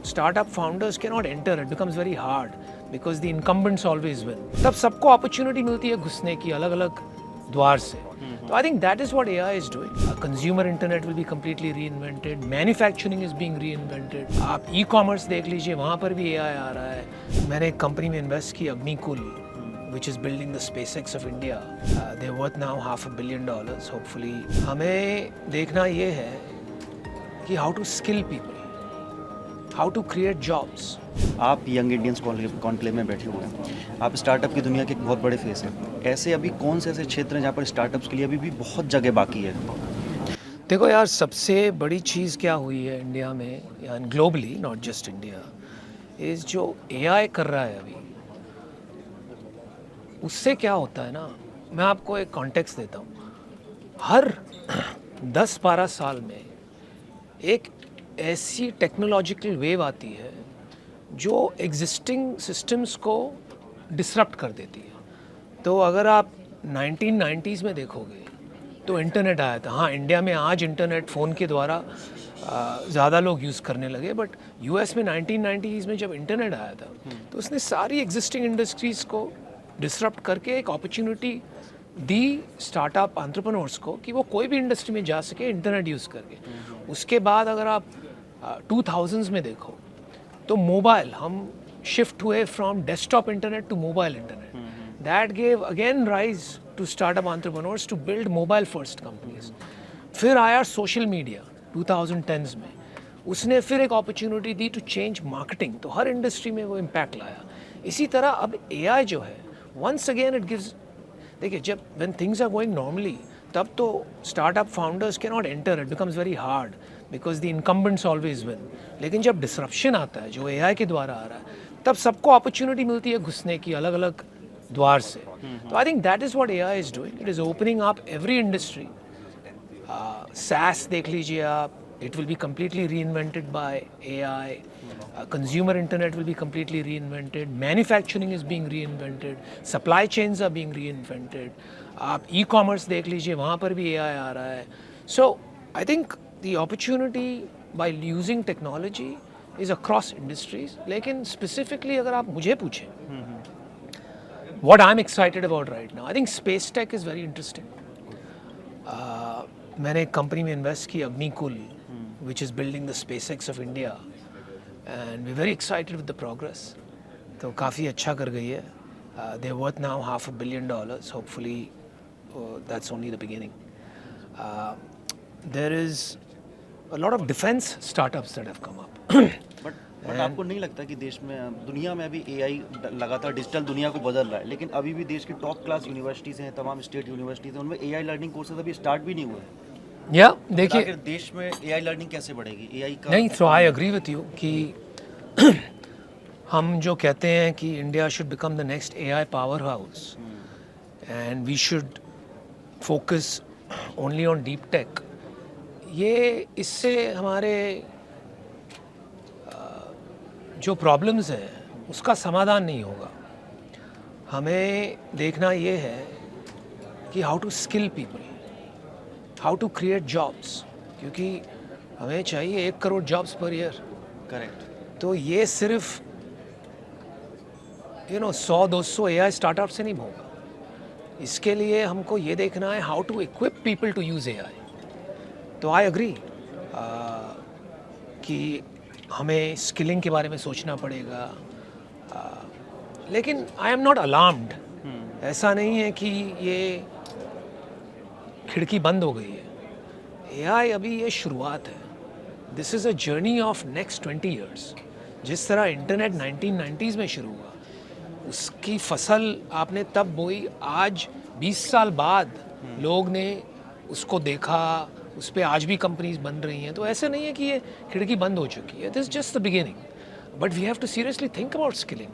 startup founders cannot enter, it becomes very hard because the incumbents always win. तब सबको opportunity मिलती है घुसने की अलग अलग द्वार से. So I think that is what AI is doing. Consumer internet will be completely reinvented. Manufacturing is being reinvented. आप e-commerce देख लीजिए, वहाँ पर भी AI आ रहा है. मैंने एक कंपनी में इन्वेस्ट की, Agnikul, which is building the SpaceX of India. They're worth now $500 million. Hopefully, हमें देखना ये है कि how to skill people, how to create jobs. आप यंग इंडियंस कॉन्क्लेव में बैठे हुए हैं, आप स्टार्टअप की दुनिया के एक बहुत बड़े फेस हैं. ऐसे अभी कौन से ऐसे क्षेत्र हैं जहाँ पर स्टार्टअप्स के लिए अभी भी बहुत जगह बाकी है? देखो यार, सबसे बड़ी चीज़ क्या हुई है इंडिया में या globally, not just India, is जो AI कर रहा है अभी, उससे क्या होता है ना, मैं आपको एक कॉन्टेक्स्ट देता हूँ. हर 10-12 साल में एक ऐसी टेक्नोलॉजिकल वेव आती है जो एग्जिस्टिंग सिस्टम्स को डिसरप्ट कर देती है. तो अगर आप 1990s में देखोगे तो इंटरनेट आया था. हाँ, इंडिया में आज इंटरनेट फ़ोन के द्वारा ज़्यादा लोग यूज़ करने लगे, बट US में 1990s में जब इंटरनेट आया था तो उसने सारी एग्जिस्टिंग इंडस्ट्रीज़ को डिसरप्ट करके एक अपॉर्चुनिटी दी स्टार्टअप एंटरप्रेन्योर्स को कि वो कोई भी इंडस्ट्री में जा सके इंटरनेट यूज़ करके. उसके बाद अगर आप 2000s में देखो तो मोबाइल, हम शिफ्ट हुए from desktop internet to mobile internet. That gave again rise to startup entrepreneurs to build mobile first companies. फिर आया सोशल मीडिया 2010s में, उसने फिर एक अपॉर्चुनिटी दी टू चेंज मार्केटिंग. तो हर इंडस्ट्री में वो इम्पैक्ट लाया. इसी तरह अब AI जो है, वंस अगेन इट गिव्स, देखिए जब when things are going normally, तब तो startup founders can not enter, it becomes very hard because the incumbents always win. लेकिन जब डिसरप्शन आता है जो AI के द्वारा आ रहा है, तब सबको अपॉर्चुनिटी मिलती है घुसने की अलग अलग द्वार से. तो I think that is what AI is doing. It is opening up every industry. SaaS देख लीजिए आप, it will be completely reinvented by AI. Consumer internet will be completely reinvented. Manufacturing is being reinvented. Supply chains are being reinvented. आप e-commerce देख लीजिए, वहाँ पर भी AI आ रहा है. So I think the opportunity by using technology is across industries. लेकिन specifically अगर आप मुझे पूछें, what I'm excited about right now, I think space tech is very interesting. मैंने एक कंपनी में इन्वेस्ट की, Agnikul, which is building the SpaceX of India, and we're very excited with the progress. तो काफ़ी अच्छा कर गई है. They're worth now $500 million. Hopefully, that's only the beginning. There is a lot of defense startups that have come up. But आपको नहीं लगता कि देश में, दुनिया में अभी AI लगातार डिजिटल दुनिया को बदल रहा है, लेकिन अभी भी देश की टॉप क्लास यूनिवर्सिटीज़ हैं, तमाम स्टेट यूनिवर्सिटीज़ हैं, उनमें AI लर्निंग कोर्सेज अभी स्टार्ट भी नहीं हुए हैं. या देखिए, आखिर देश में AI लर्निंग कैसे बढ़ेगी? AI का नहीं, so I agree with you कि हम जो कहते हैं कि India should become the next AI power house and we should focus only on deep tech, ये इससे हमारे जो प्रॉब्लम्स हैं उसका समाधान नहीं होगा. हमें देखना ये है कि how to skill people, how to create jobs, क्योंकि हमें चाहिए 1 crore jobs per year. Correct. तो ये सिर्फ 100-200 AI स्टार्टअप से नहीं होगा. इसके लिए हमको ये देखना है how to equip people to use AI. तो आई एग्री कि हमें स्किलिंग के बारे में सोचना पड़ेगा. लेकिन आई एम नॉट अलार्म्ड. ऐसा नहीं है कि ये खिड़की बंद हो गई है. AI अभी ये शुरुआत है. This is a journey of next 20 years. जिस तरह इंटरनेट 1990s में शुरू हुआ, उसकी फसल आपने तब बोई, आज 20 साल बाद लोग ने उसको देखा, उस पर आज भी कंपनीज बन रही हैं. तो ऐसे नहीं है कि ये खिड़की बंद हो चुकी है. This is just the beginning, but we have to seriously think about skilling.